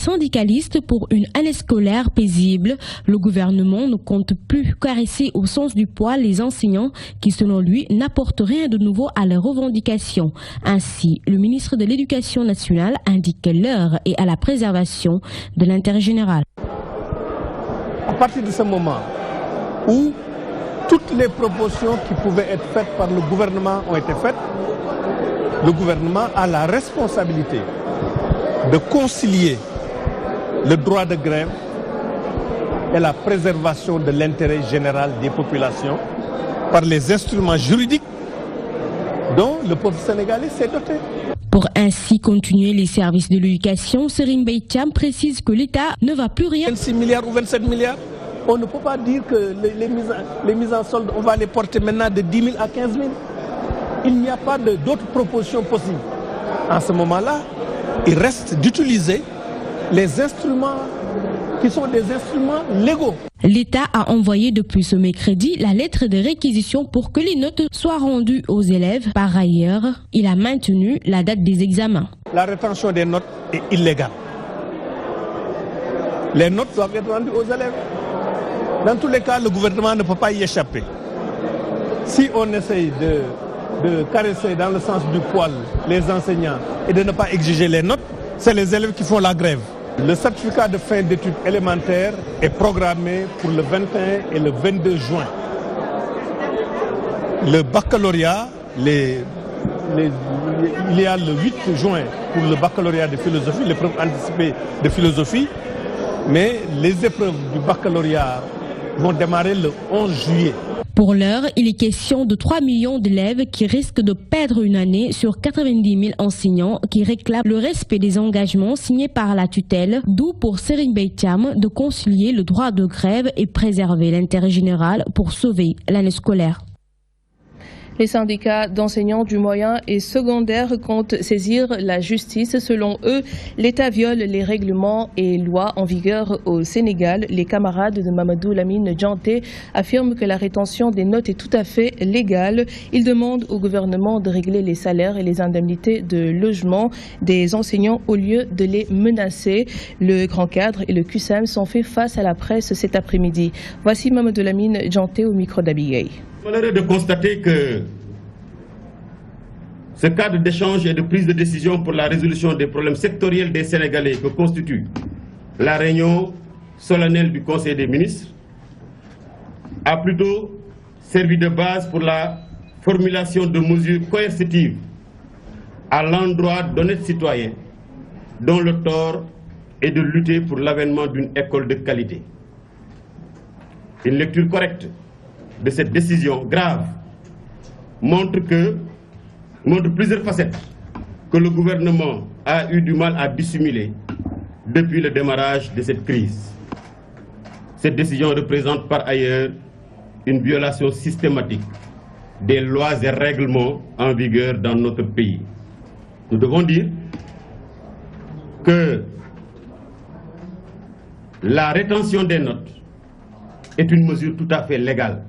Syndicaliste pour une année scolaire paisible, le gouvernement ne compte plus caresser au sens du poil les enseignants qui, selon lui, n'apportent rien de nouveau à leurs revendications. Ainsi, le ministre de l'Éducation nationale indique que l'heure est à la préservation de l'intérêt général. À partir de ce moment où toutes les propositions qui pouvaient être faites par le gouvernement ont été faites, le gouvernement a la responsabilité de concilier le droit de grève et la préservation de l'intérêt général des populations par les instruments juridiques dont le peuple sénégalais s'est doté. Pour ainsi continuer les services de l'éducation, Serigne Mbaye Thiam précise que l'État ne va plus rien. 26 milliards ou 27 milliards, on ne peut pas dire que les mises en solde, on va les porter maintenant de 10 000 à 15 000. Il n'y a pas d'autres propositions possibles. En ce moment-là, il reste d'utiliser les instruments qui sont des instruments légaux. L'État a envoyé depuis ce mercredi la lettre de réquisition pour que les notes soient rendues aux élèves. Par ailleurs, il a maintenu la date des examens. La rétention des notes est illégale. Les notes doivent être rendues aux élèves. Dans tous les cas, le gouvernement ne peut pas y échapper. Si on essaye de caresser dans le sens du poil les enseignants et de ne pas exiger les notes, c'est les élèves qui font la grève. Le certificat de fin d'études élémentaires est programmé pour le 21 et le 22 juin. Le baccalauréat, il y a le 8 juin pour le baccalauréat de philosophie, l'épreuve anticipée de philosophie, mais les épreuves du baccalauréat vont démarrer le 11 juillet. Pour l'heure, il est question de 3 millions d'élèves qui risquent de perdre une année sur 90 000 enseignants qui réclament le respect des engagements signés par la tutelle, d'où pour Serigne Mbaye Thiam de concilier le droit de grève et préserver l'intérêt général pour sauver l'année scolaire. Les syndicats d'enseignants du moyen et secondaire comptent saisir la justice. Selon eux, l'État viole les règlements et lois en vigueur au Sénégal. Les camarades de Mamadou Lamine Dianté affirment que la rétention des notes est tout à fait légale. Ils demandent au gouvernement de régler les salaires et les indemnités de logement des enseignants au lieu de les menacer. Le grand cadre et le QSAM sont fait face à la presse cet après-midi. Voici Mamadou Lamine Dianté au micro d'Abigay. Malheureux de constater que ce cadre d'échange et de prise de décision pour la résolution des problèmes sectoriels des Sénégalais que constitue la réunion solennelle du Conseil des ministres a plutôt servi de base pour la formulation de mesures coercitives à l'endroit d'honnêtes citoyens dont le tort est de lutter pour l'avènement d'une école de qualité. Une lecture correcte de cette décision grave montre plusieurs facettes que le gouvernement a eu du mal à dissimuler depuis le démarrage de cette crise. Cette décision représente par ailleurs une violation systématique des lois et règlements en vigueur dans notre pays. Nous devons dire que la rétention des notes est une mesure tout à fait légale,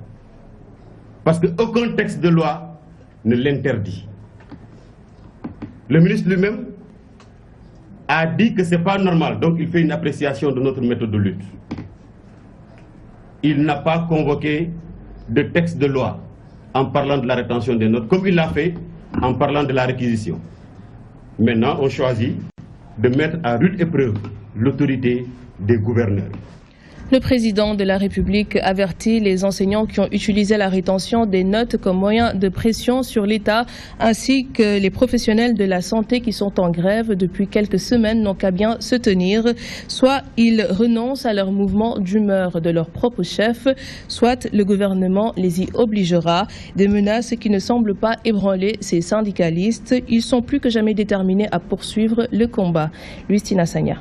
parce qu'aucun texte de loi ne l'interdit. Le ministre lui-même a dit que ce n'est pas normal, donc il fait une appréciation de notre méthode de lutte. Il n'a pas convoqué de texte de loi en parlant de la rétention des notes, comme il l'a fait en parlant de la réquisition. Maintenant, on choisit de mettre à rude épreuve l'autorité des gouverneurs. Le président de la République avertit les enseignants qui ont utilisé la rétention des notes comme moyen de pression sur l'État, ainsi que les professionnels de la santé qui sont en grève depuis quelques semaines n'ont qu'à bien se tenir. Soit ils renoncent à leur mouvement d'humeur de leur propre chef, soit le gouvernement les y obligera. Des menaces qui ne semblent pas ébranler ces syndicalistes. Ils sont plus que jamais déterminés à poursuivre le combat. Lustina Sagna.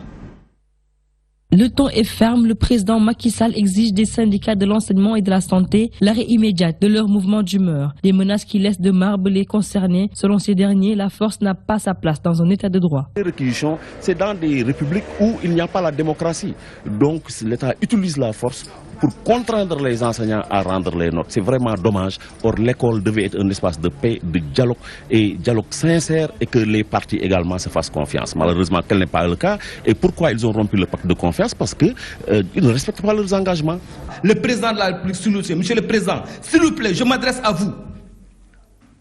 Le ton est ferme, le président Macky Sall exige des syndicats de l'enseignement et de la santé l'arrêt immédiat de leur mouvement d'humeur. Des menaces qui laissent de marbre les concernés. Selon ces derniers, la force n'a pas sa place dans un état de droit. Les réquisitions, c'est dans des républiques où il n'y a pas la démocratie. Donc l'État utilise la force pour contraindre les enseignants à rendre les notes. C'est vraiment dommage. Or, l'école devait être un espace de paix, de dialogue et dialogue sincère et que les partis également se fassent confiance. Malheureusement, tel n'est pas le cas. Et pourquoi ils ont rompu le pacte de confiance? Parce qu'ils ne respectent pas leurs engagements. Le président de la République, monsieur le président, s'il vous plaît, je m'adresse à vous.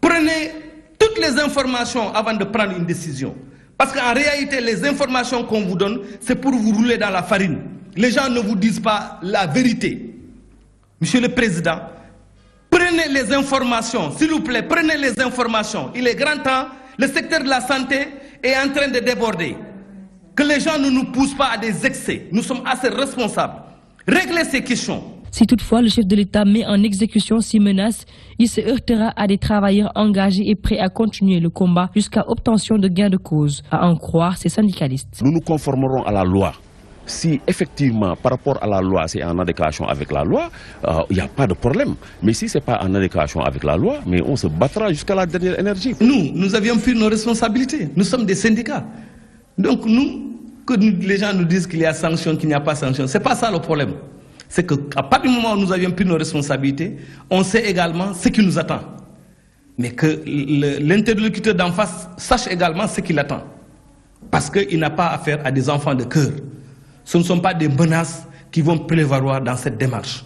Prenez toutes les informations avant de prendre une décision. Parce qu'en réalité, les informations qu'on vous donne, c'est pour vous rouler dans la farine. Les gens ne vous disent pas la vérité. Monsieur le président, prenez les informations, s'il vous plaît, prenez les informations. Il est grand temps, le secteur de la santé est en train de déborder. Que les gens ne nous poussent pas à des excès. Nous sommes assez responsables. Réglez ces questions. Si toutefois le chef de l'État met en exécution ces menaces, il se heurtera à des travailleurs engagés et prêts à continuer le combat jusqu'à obtention de gain de cause, à en croire ces syndicalistes. Nous nous conformerons à la loi. Si effectivement, par rapport à la loi, c'est en adéquation avec la loi, il n'y a pas de problème. Mais si ce n'est pas en adéquation avec la loi, mais on se battra jusqu'à la dernière énergie. Nous avions pris nos responsabilités. Nous sommes des syndicats. Donc les gens nous disent qu'il y a sanction, qu'il n'y a pas sanction. Ce n'est pas ça le problème. C'est qu'à partir du moment où nous avions pris nos responsabilités, on sait également ce qui nous attend. Mais que l'interlocuteur d'en face sache également ce qu'il attend. Parce qu'il n'a pas affaire à des enfants de cœur. Ce ne sont pas des menaces qui vont prévaloir dans cette démarche.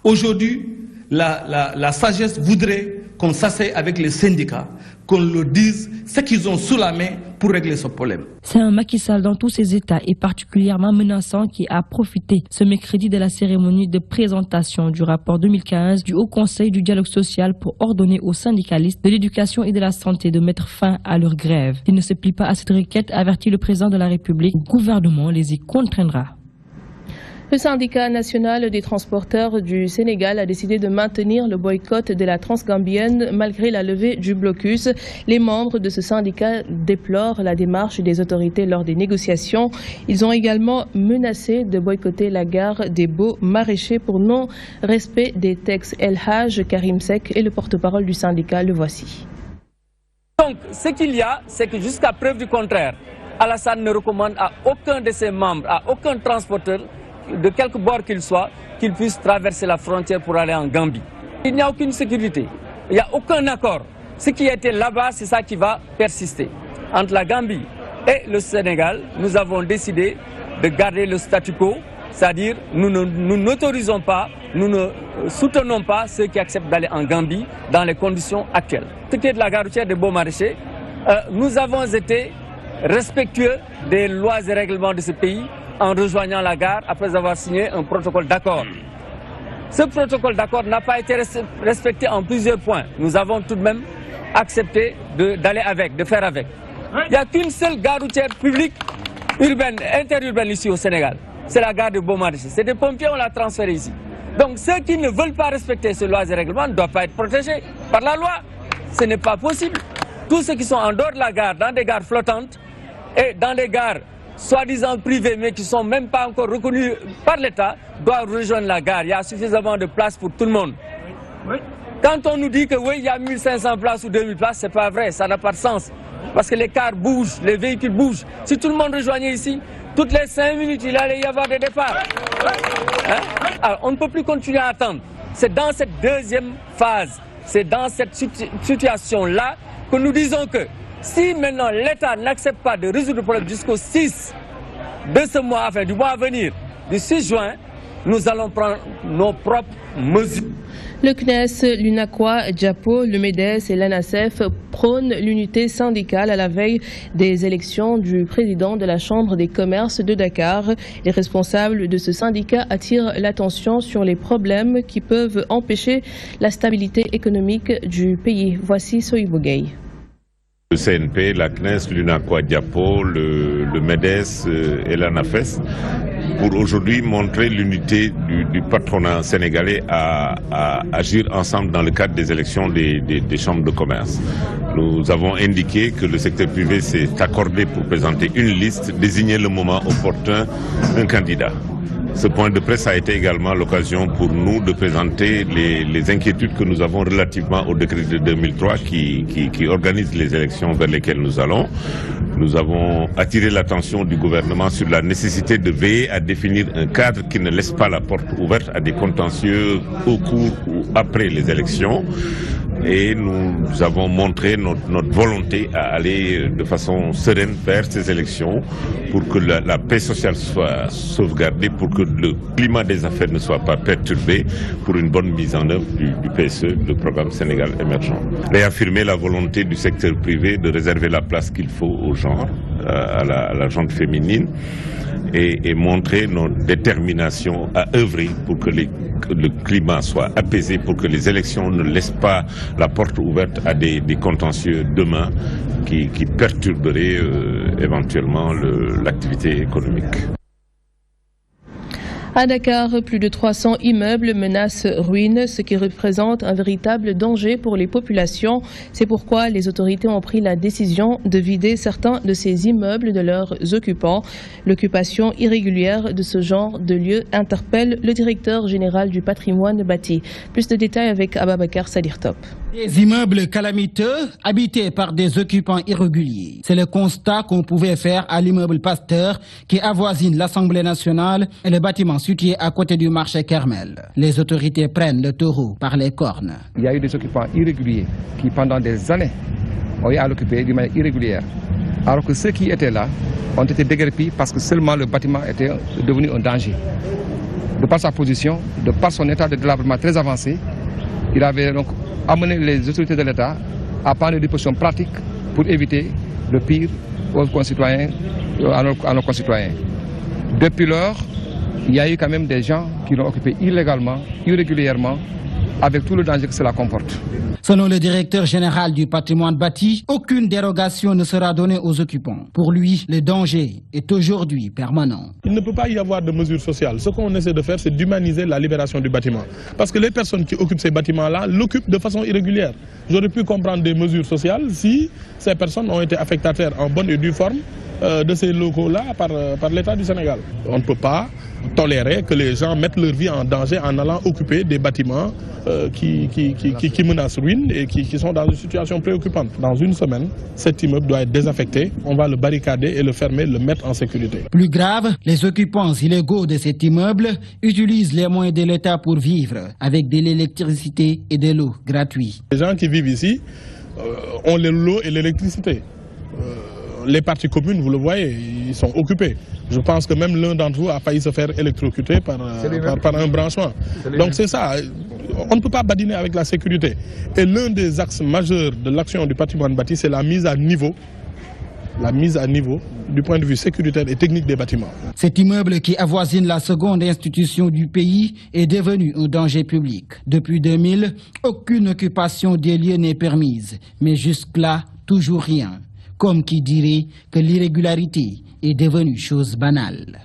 Aujourd'hui, la sagesse voudrait qu'on s'asseye avec les syndicats, qu'on leur dise ce qu'ils ont sous la main pour régler ce problème. C'est un Macky Sall dans tous ses états et particulièrement menaçant qui a profité ce mercredi de la cérémonie de présentation du rapport 2015 du Haut Conseil du dialogue social pour ordonner aux syndicalistes de l'éducation et de la santé de mettre fin à leur grève. S'ils ne se plient pas à cette requête, avertit le président de la République, le gouvernement les y contraindra. Le syndicat national des transporteurs du Sénégal a décidé de maintenir le boycott de la Transgambienne malgré la levée du blocus. Les membres de ce syndicat déplorent la démarche des autorités lors des négociations. Ils ont également menacé de boycotter la gare des Beaux Maraîchers pour non-respect des textes. El Haj Karim Sek est le porte-parole du syndicat, le voici. Donc ce qu'il y a, c'est que jusqu'à preuve du contraire, Alassane ne recommande à aucun de ses membres, à aucun transporteur, de quelque bord qu'il soit, qu'il puisse traverser la frontière pour aller en Gambie. Il n'y a aucune sécurité, il n'y a aucun accord. Ce qui était là-bas, c'est ça qui va persister. Entre la Gambie et le Sénégal, nous avons décidé de garder le statu quo, c'est-à-dire nous n'autorisons pas, nous ne soutenons pas ceux qui acceptent d'aller en Gambie dans les conditions actuelles. Ce qui est de la gare routière des Beaux Maraîchers, nous avons été respectueux des lois et règlements de ce pays, en rejoignant la gare après avoir signé un protocole d'accord. Ce protocole d'accord n'a pas été respecté en plusieurs points. Nous avons tout de même accepté d'aller avec, de faire avec. Il n'y a qu'une seule gare routière publique urbaine, interurbaine ici au Sénégal. C'est la gare de Beaux Maraîchers. C'est des pompiers, on l'a transféré ici. Donc ceux qui ne veulent pas respecter ces lois et règlements ne doivent pas être protégés par la loi. Ce n'est pas possible. Tous ceux qui sont en dehors de la gare, dans des gares flottantes et dans des gares soi-disant privés, mais qui ne sont même pas encore reconnus par l'État, doivent rejoindre la gare. Il y a suffisamment de place pour tout le monde. Quand on nous dit que oui, il y a 1500 places ou 2000 places, ce n'est pas vrai, ça n'a pas de sens. Parce que les cars bougent, les véhicules bougent. Si tout le monde rejoignait ici, toutes les 5 minutes, il allait y avoir des départs. Alors, on ne peut plus continuer à attendre. C'est dans cette deuxième phase, c'est dans cette situation-là que nous disons que si maintenant l'État n'accepte pas de résoudre le problème jusqu'au 6 de ce mois, enfin du mois à venir, du 6 juin, nous allons prendre nos propres mesures. Le CNES, l'UNACOIS, Diapo, le MEDES et l'ANASEF prônent l'unité syndicale à la veille des élections du président de la Chambre des commerces de Dakar. Les responsables de ce syndicat attirent l'attention sur les problèmes qui peuvent empêcher la stabilité économique du pays. Voici Soyibou Gueye. Le CNP, la CNES, l'UNACOIS, Diapo, le MEDES et l'ANAFES pour aujourd'hui montrer l'unité du patronat sénégalais à agir ensemble dans le cadre des élections des chambres de commerce. Nous avons indiqué que le secteur privé s'est accordé pour présenter une liste, désigner le moment opportun un candidat. Ce point de presse a été également l'occasion pour nous de présenter les inquiétudes que nous avons relativement au décret de 2003 qui organise les élections vers lesquelles nous allons. Nous avons attiré l'attention du gouvernement sur la nécessité de veiller à définir un cadre qui ne laisse pas la porte ouverte à des contentieux au cours ou après les élections. Et nous avons montré notre volonté à aller de façon sereine vers ces élections pour que la paix sociale soit sauvegardée, pour que le climat des affaires ne soit pas perturbé, pour une bonne mise en œuvre du PSE, le programme Sénégal émergent. Réaffirmer la volonté du secteur privé de réserver la place qu'il faut au genre, à la gente féminine, et montrer notre détermination à œuvrer pour que le climat soit apaisé, pour que les élections ne laissent pas la porte ouverte à des contentieux demain qui perturberaient éventuellement l'activité économique. À Dakar, plus de 300 immeubles menacent ruine, ce qui représente un véritable danger pour les populations. C'est pourquoi les autorités ont pris la décision de vider certains de ces immeubles de leurs occupants. L'occupation irrégulière de ce genre de lieux interpelle le directeur général du patrimoine bâti. Plus de détails avec Ababakar Sadir-Top. Des immeubles calamiteux habités par des occupants irréguliers. C'est le constat qu'on pouvait faire à l'immeuble Pasteur qui avoisine l'Assemblée nationale et le bâtiment situé à côté du marché Kermel. Les autorités prennent le taureau par les cornes. Il y a eu des occupants irréguliers qui pendant des années ont eu à l'occuper d'une manière irrégulière. Alors que ceux qui étaient là ont été déguerpis parce que seulement le bâtiment était devenu un danger. De par sa position, de par son état de délabrement très avancé, il avait donc amené les autorités de l'État à prendre des dispositions pratiques pour éviter le pire aux concitoyens, à nos concitoyens. Depuis lors, il y a eu quand même des gens qui l'ont occupé illégalement, irrégulièrement, avec tout le danger que cela comporte. Selon le directeur général du patrimoine bâti, aucune dérogation ne sera donnée aux occupants. Pour lui, le danger est aujourd'hui permanent. Il ne peut pas y avoir de mesures sociales. Ce qu'on essaie de faire, c'est d'humaniser la libération du bâtiment. Parce que les personnes qui occupent ces bâtiments-là l'occupent de façon irrégulière. J'aurais pu comprendre des mesures sociales si ces personnes ont été affectataires en bonne et due forme de ces locaux-là par l'État du Sénégal. On ne peut pas tolérer que les gens mettent leur vie en danger en allant occuper des bâtiments qui menacent ruine et qui sont dans une situation préoccupante. Dans une semaine, cet immeuble doit être désaffecté. On va le barricader et le fermer, le mettre en sécurité. Plus grave, les occupants illégaux de cet immeuble utilisent les moyens de l'État pour vivre avec de l'électricité et de l'eau gratuits. Les gens qui vivent ici ont l'eau et l'électricité. Les parties communes, vous le voyez, ils sont occupés. Je pense que même l'un d'entre vous a failli se faire électrocuter par un branchement. Donc c'est ça, on ne peut pas badiner avec la sécurité. Et l'un des axes majeurs de l'action du patrimoine bâti, c'est la mise à niveau du point de vue sécuritaire et technique des bâtiments. Cet immeuble qui avoisine la seconde institution du pays est devenu un danger public. Depuis 2000, aucune occupation des lieux n'est permise. Mais jusque-là, toujours rien. Comme qui dirait que l'irrégularité est devenue chose banale.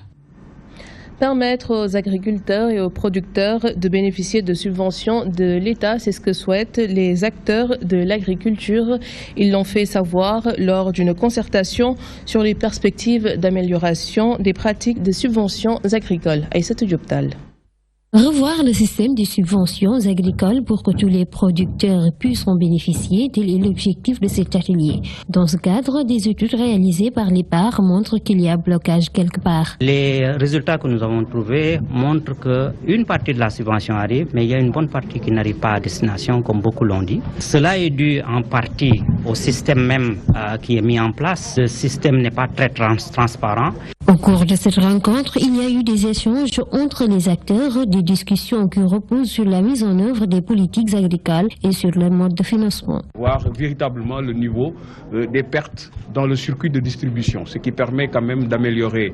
Permettre aux agriculteurs et aux producteurs de bénéficier de subventions de l'État, c'est ce que souhaitent les acteurs de l'agriculture. Ils l'ont fait savoir lors d'une concertation sur les perspectives d'amélioration des pratiques de subventions agricoles. Aïssatou Dioptal. Revoir le système des subventions agricoles pour que tous les producteurs puissent en bénéficier, tel est l'objectif de cet atelier. Dans ce cadre, des études réalisées par l'EPAR montrent qu'il y a blocage quelque part. Les résultats que nous avons trouvés montrent qu'une partie de la subvention arrive, mais il y a une bonne partie qui n'arrive pas à destination, comme beaucoup l'ont dit. Cela est dû en partie au système même qui est mis en place. Ce système n'est pas très transparent. Au cours de cette rencontre, il y a eu des échanges entre les acteurs, des discussions qui reposent sur la mise en œuvre des politiques agricoles et sur le mode de financement. Voir véritablement le niveau des pertes dans le circuit de distribution, ce qui permet quand même d'améliorer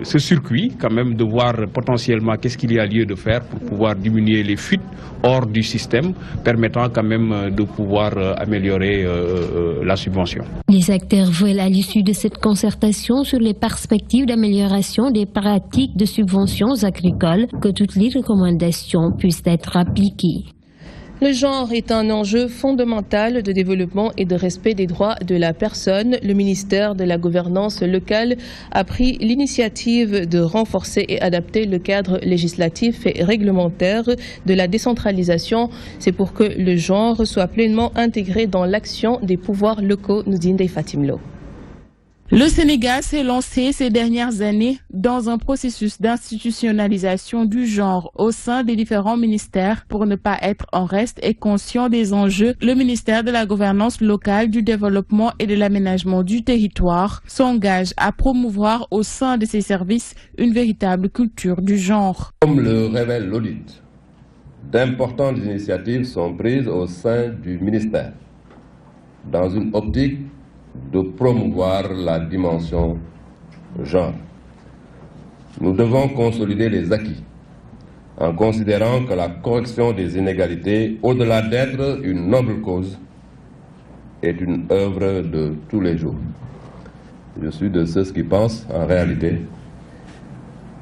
ce circuit, quand même de voir potentiellement qu'est-ce qu'il y a lieu de faire pour pouvoir diminuer les fuites hors du système, permettant quand même de pouvoir améliorer la subvention. Les acteurs veulent à l'issue de cette concertation sur les perspectives d'amélioration des pratiques de subventions agricoles que toutes les recommandations puissent être appliquées. Le genre est un enjeu fondamental de développement et de respect des droits de la personne. Le ministère de la Gouvernance locale a pris l'initiative de renforcer et adapter le cadre législatif et réglementaire de la décentralisation. C'est pour que le genre soit pleinement intégré dans l'action des pouvoirs locaux, nous dit Ndeye Fatim Lo. Le Sénégal s'est lancé ces dernières années dans un processus d'institutionnalisation du genre au sein des différents ministères pour ne pas être en reste et conscient des enjeux. Le ministère de la Gouvernance locale, du développement et de l'aménagement du territoire s'engage à promouvoir au sein de ses services une véritable culture du genre. Comme le révèle l'audit, d'importantes initiatives sont prises au sein du ministère dans une optique de promouvoir la dimension genre. Nous devons consolider les acquis en considérant que la correction des inégalités, au-delà d'être une noble cause, est une œuvre de tous les jours. Je suis de ceux qui pensent en réalité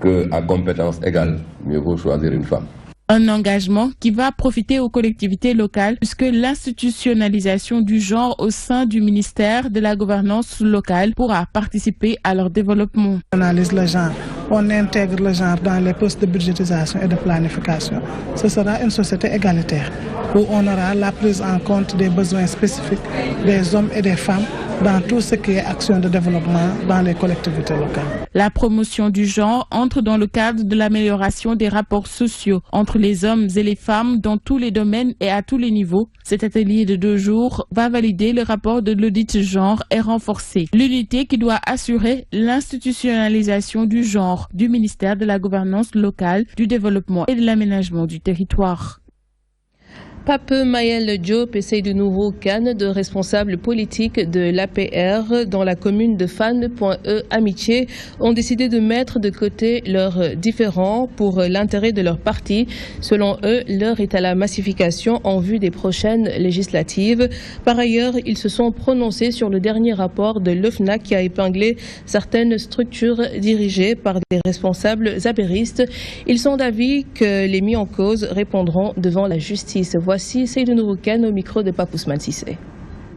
qu'à compétence égale, mieux vaut choisir une femme. Un engagement qui va profiter aux collectivités locales puisque l'institutionnalisation du genre au sein du ministère de la Gouvernance locale pourra participer à leur développement. On analyse le genre, on intègre le genre dans les postes de budgétisation et de planification. Ce sera une société égalitaire où on aura la prise en compte des besoins spécifiques des hommes et des femmes dans tout ce qui est action de développement dans les collectivités locales. La promotion du genre entre dans le cadre de l'amélioration des rapports sociaux entre les hommes et les femmes dans tous les domaines et à tous les niveaux. Cet atelier de 2 jours va valider le rapport de l'audit genre et renforcer l'unité qui doit assurer l'institutionnalisation du genre du ministère de la Gouvernance locale, du développement et de l'aménagement du territoire. Pape Mayel Diop et Seydou Nourou Kane, deux responsables politiques de l'APR dans la commune de Fan.E Amitié, ont décidé de mettre de côté leurs différends pour l'intérêt de leur parti. Selon eux, l'heure est à la massification en vue des prochaines législatives. Par ailleurs, ils se sont prononcés sur le dernier rapport de l'OFNAC qui a épinglé certaines structures dirigées par des responsables apéristes. Ils sont d'avis que les mis en cause répondront devant la justice. Voici Seydou Nourou Kane au micro de Pape Ousmane Cissé.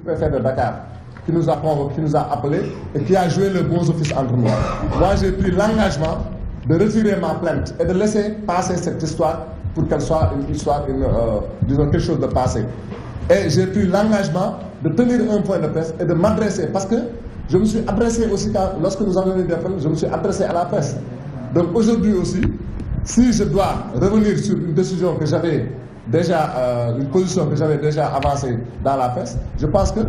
Le préfet de Dakar qui nous a appelés et qui a joué le bon office entre nous. Moi, j'ai pris l'engagement de retirer ma plainte et de laisser passer cette histoire pour qu'elle soit une histoire, disons quelque chose de passé. Et j'ai pris l'engagement de tenir un point de presse et de m'adresser, parce que je me suis adressé aussi, lorsque nous avons eu des problèmes, je me suis adressé à la presse. Donc aujourd'hui aussi, si je dois revenir sur une décision que j'avais déjà, une position que j'avais déjà avancée dans la presse, je pense que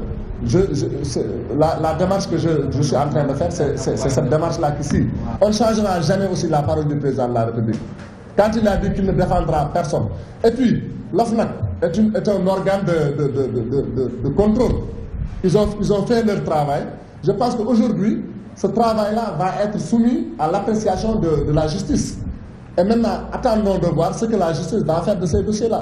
la démarche que je suis en train de faire, c'est cette démarche-là qu'ici. On ne changera jamais aussi la parole du président de la République. Quand il a dit qu'il ne défendra personne. Et puis, l'OFNAC est un organe de contrôle. Ils ont fait leur travail. Je pense qu'aujourd'hui, ce travail-là va être soumis à l'appréciation de la justice. Et maintenant, attendons de voir ce que la justice va faire de ces dossiers-là.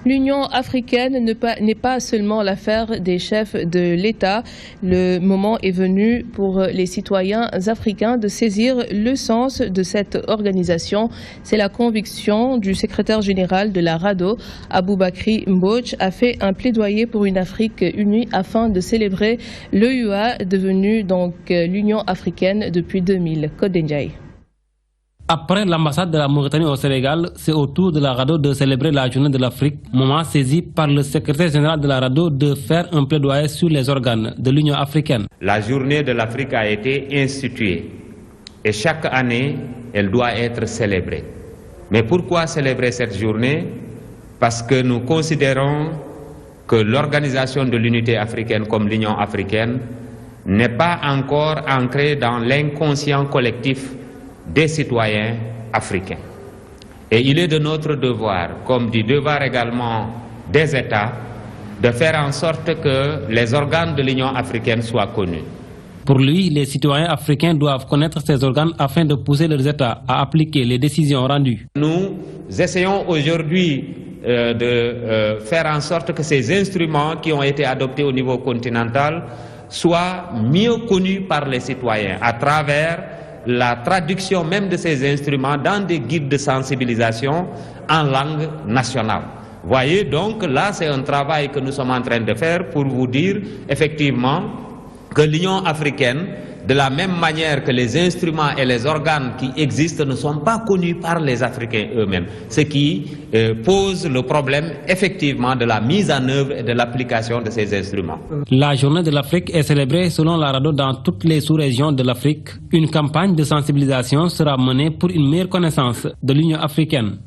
L'Union africaine n'est pas seulement l'affaire des chefs de l'État. Le moment est venu pour les citoyens africains de saisir le sens de cette organisation. C'est la conviction du secrétaire général de la RADDHO, Aboubakry Mbodj, a fait un plaidoyer pour une Afrique unie afin de célébrer l'EUA, devenue donc l'Union africaine depuis 2000. Code Ndiaye. Après l'ambassade de la Mauritanie au Sénégal, c'est au tour de la RADDHO de célébrer la journée de l'Afrique, moment saisi par le secrétaire général de la RADDHO de faire un plaidoyer sur les organes de l'Union africaine. La journée de l'Afrique a été instituée et chaque année, elle doit être célébrée. Mais pourquoi célébrer cette journée? Parce que nous considérons que l'organisation de l'unité africaine comme l'Union africaine n'est pas encore ancrée dans l'inconscient collectif des citoyens africains. Et il est de notre devoir, comme du devoir également des États, de faire en sorte que les organes de l'Union africaine soient connus. Pour lui, les citoyens africains doivent connaître ces organes afin de pousser leurs États à appliquer les décisions rendues. Nous essayons aujourd'hui de faire en sorte que ces instruments qui ont été adoptés au niveau continental soient mieux connus par les citoyens à travers la traduction même de ces instruments dans des guides de sensibilisation, en langue nationale. Voyez donc, là c'est un travail que nous sommes en train de faire pour vous dire effectivement que l'Union africaine, de la même manière que les instruments et les organes qui existent ne sont pas connus par les Africains eux-mêmes, ce qui pose le problème effectivement de la mise en œuvre et de l'application de ces instruments. La journée de l'Afrique est célébrée selon la RADDHO dans toutes les sous-régions de l'Afrique. Une campagne de sensibilisation sera menée pour une meilleure connaissance de l'Union africaine.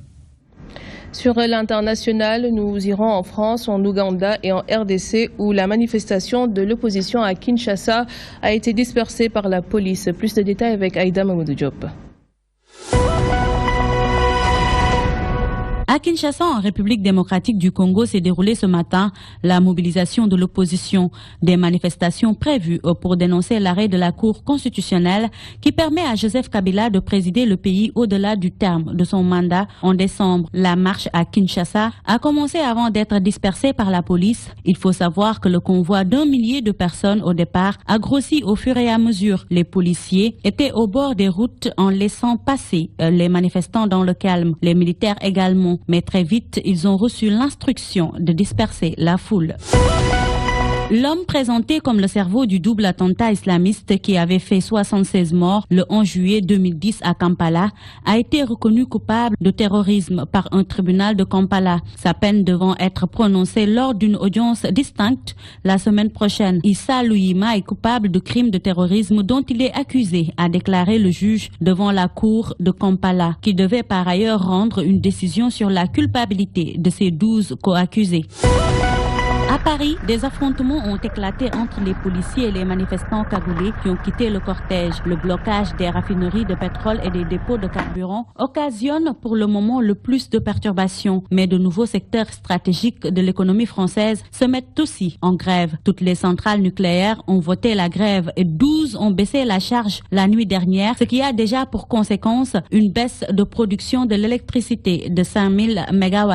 Sur l'international, nous irons en France, en Ouganda et en RDC où la manifestation de l'opposition à Kinshasa a été dispersée par la police. Plus de détails avec Aïda Mamoudou Diop. À Kinshasa, en République démocratique du Congo, s'est déroulée ce matin la mobilisation de l'opposition. Des manifestations prévues pour dénoncer l'arrêt de la Cour constitutionnelle qui permet à Joseph Kabila de présider le pays au-delà du terme de son mandat en décembre. La marche à Kinshasa a commencé avant d'être dispersée par la police. Il faut savoir que le convoi d'1 millier de personnes au départ a grossi au fur et à mesure. Les policiers étaient au bord des routes en laissant passer les manifestants dans le calme. Les militaires également. Mais très vite, ils ont reçu l'instruction de disperser la foule. L'homme présenté comme le cerveau du double attentat islamiste qui avait fait 76 morts le 11 juillet 2010 à Kampala a été reconnu coupable de terrorisme par un tribunal de Kampala. Sa peine devant être prononcée lors d'une audience distincte la semaine prochaine. Issa Louima est coupable de crimes de terrorisme dont il est accusé, a déclaré le juge devant la cour de Kampala, qui devait par ailleurs rendre une décision sur la culpabilité de ses 12 co-accusés. À Paris, des affrontements ont éclaté entre les policiers et les manifestants cagoulés qui ont quitté le cortège. Le blocage des raffineries de pétrole et des dépôts de carburant occasionne pour le moment le plus de perturbations. Mais de nouveaux secteurs stratégiques de l'économie française se mettent aussi en grève. Toutes les centrales nucléaires ont voté la grève et 12 ont baissé la charge la nuit dernière, ce qui a déjà pour conséquence une baisse de production de l'électricité de 5000 MW.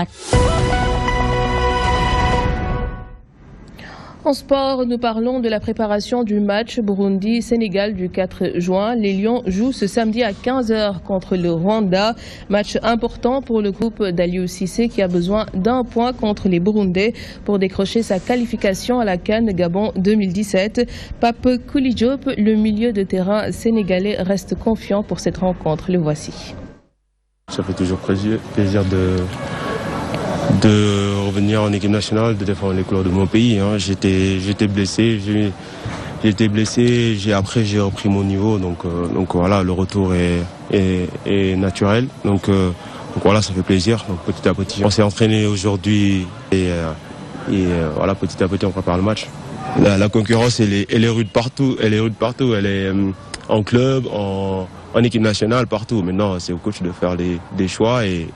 En sport, nous parlons de la préparation du match Burundi-Sénégal du 4 juin. Les Lions jouent ce samedi à 15 h contre le Rwanda. Match important pour le groupe d'Aliou Cissé qui a besoin d'un point contre les Burundais pour décrocher sa qualification à la CAN Gabon 2017. Pape Kouli Diop, le milieu de terrain sénégalais, reste confiant pour cette rencontre. Le voici. Ça fait toujours plaisir de revenir en équipe nationale, de défendre les couleurs de mon pays. J'étais blessé, après j'ai repris mon niveau, donc voilà, le retour est naturel. Donc voilà, ça fait plaisir. Donc petit à petit, on s'est entraîné aujourd'hui et voilà, petit à petit on prépare le match. La concurrence elle est rude partout, elle est en club, en équipe nationale, partout. Maintenant, c'est au coach de faire des choix et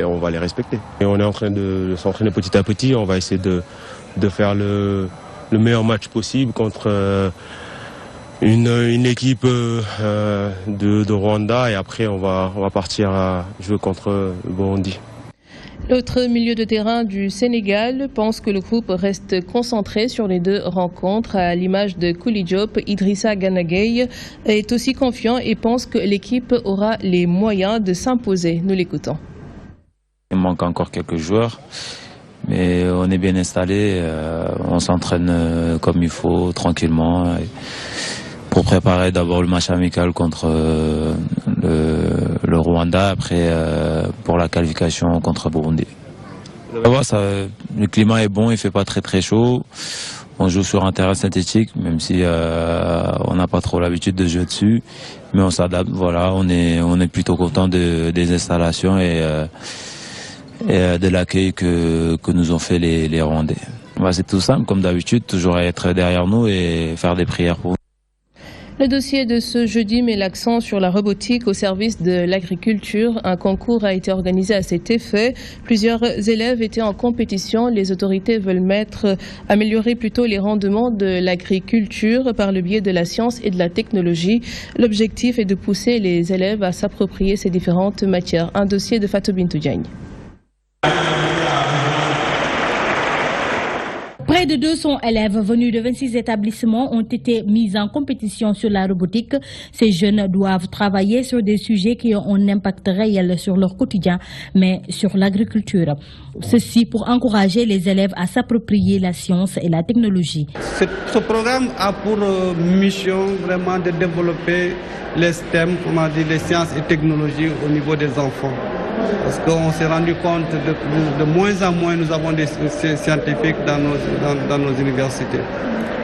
on va les respecter. Et on est en train de s'entraîner petit à petit. On va essayer de faire le meilleur match possible contre une équipe de Rwanda et après on va partir à jouer contre le Burundi. L'autre milieu de terrain du Sénégal pense que le groupe reste concentré sur les deux rencontres. À l'image de Kouli Diop, Idrissa Gana Gueye est aussi confiant et pense que l'équipe aura les moyens de s'imposer. Nous l'écoutons. Il manque encore quelques joueurs, mais on est bien installé. On s'entraîne comme il faut, tranquillement, pour préparer d'abord le match amical contre le Rwanda, après pour la qualification contre Burundi. Le climat est bon, il fait pas très chaud. On joue sur un terrain synthétique, même si on n'a pas trop l'habitude de jouer dessus, mais on s'adapte. Voilà, on est plutôt content des installations et de l'accueil que nous ont fait les Rwandais. C'est tout simple, comme d'habitude, toujours être derrière nous et faire des prières pour nous. Le dossier de ce jeudi met l'accent sur la robotique au service de l'agriculture. Un concours a été organisé à cet effet. Plusieurs élèves étaient en compétition. Les autorités veulent améliorer plutôt les rendements de l'agriculture par le biais de la science et de la technologie. L'objectif est de pousser les élèves à s'approprier ces différentes matières. Un dossier de Fatou Bintou Diagne. Près de 200 élèves venus de 26 établissements ont été mis en compétition sur la robotique. Ces jeunes doivent travailler sur des sujets qui ont un impact réel sur leur quotidien, mais sur l'agriculture. Ceci pour encourager les élèves à s'approprier la science et la technologie. Ce programme a pour mission vraiment de développer les STEM, les sciences et technologies au niveau des enfants. Parce qu'on s'est rendu compte de moins en moins nous avons des scientifiques dans nos universités.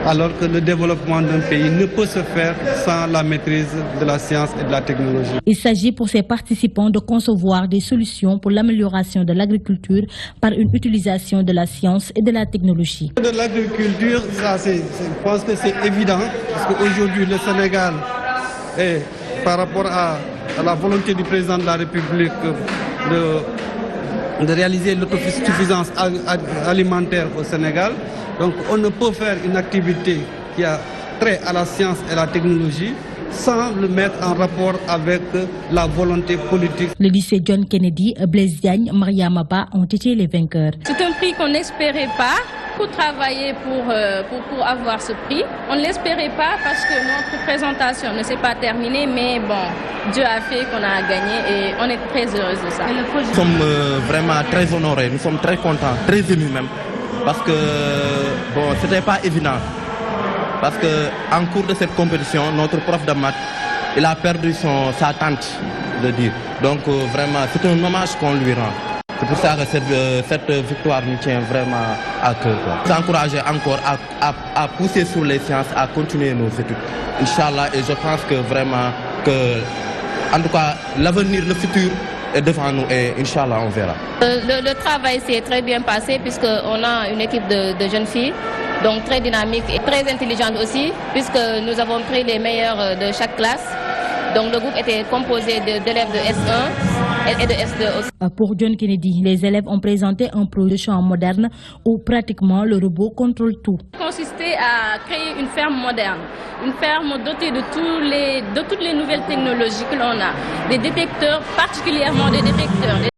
Alors que le développement d'un pays ne peut se faire sans la maîtrise de la science et de la technologie. Il s'agit pour ces participants de concevoir des solutions pour l'amélioration de l'agriculture par une utilisation de la science et de la technologie. De l'agriculture, je pense que c'est évident, parce qu'aujourd'hui le Sénégal, par rapport à la volonté du président de la République de réaliser l'autosuffisance alimentaire au Sénégal, donc on ne peut faire une activité qui a trait à la science et la technologie sans le mettre en rapport avec la volonté politique. Le lycée John Kennedy, Blaise Diagne, Mariama Ba ont été les vainqueurs. C'est un prix qu'on n'espérait pas. Pour travailler pour avoir ce prix. On ne l'espérait pas parce que notre présentation ne s'est pas terminée, mais bon, Dieu a fait qu'on a gagné et on est très heureuse de ça. Nous sommes vraiment très honorés, nous sommes très contents, très émus même, parce que bon, c'était pas évident. Parce qu'en cours de cette compétition, notre prof de maths, il a perdu sa tante, de dire. Donc vraiment, c'est un hommage qu'on lui rend. C'est pour ça que cette victoire nous tient vraiment à cœur. S'encourager encore à pousser sur les sciences, à continuer nos études. Inch'Allah, et je pense que vraiment, en tout cas, l'avenir, le futur est devant nous et Inch'Allah, on verra. Le travail s'est très bien passé puisqu'on a une équipe de jeunes filles, donc très dynamique et très intelligente aussi, puisque nous avons pris les meilleurs de chaque classe. Donc le groupe était composé d'élèves de S1 et de S2 aussi. Pour John Kennedy, les élèves ont présenté un projet de champ moderne où pratiquement le robot contrôle tout. Consistait à créer une ferme moderne, une ferme dotée de toutes les nouvelles technologies que l'on a, des détecteurs, particulièrement des détecteurs.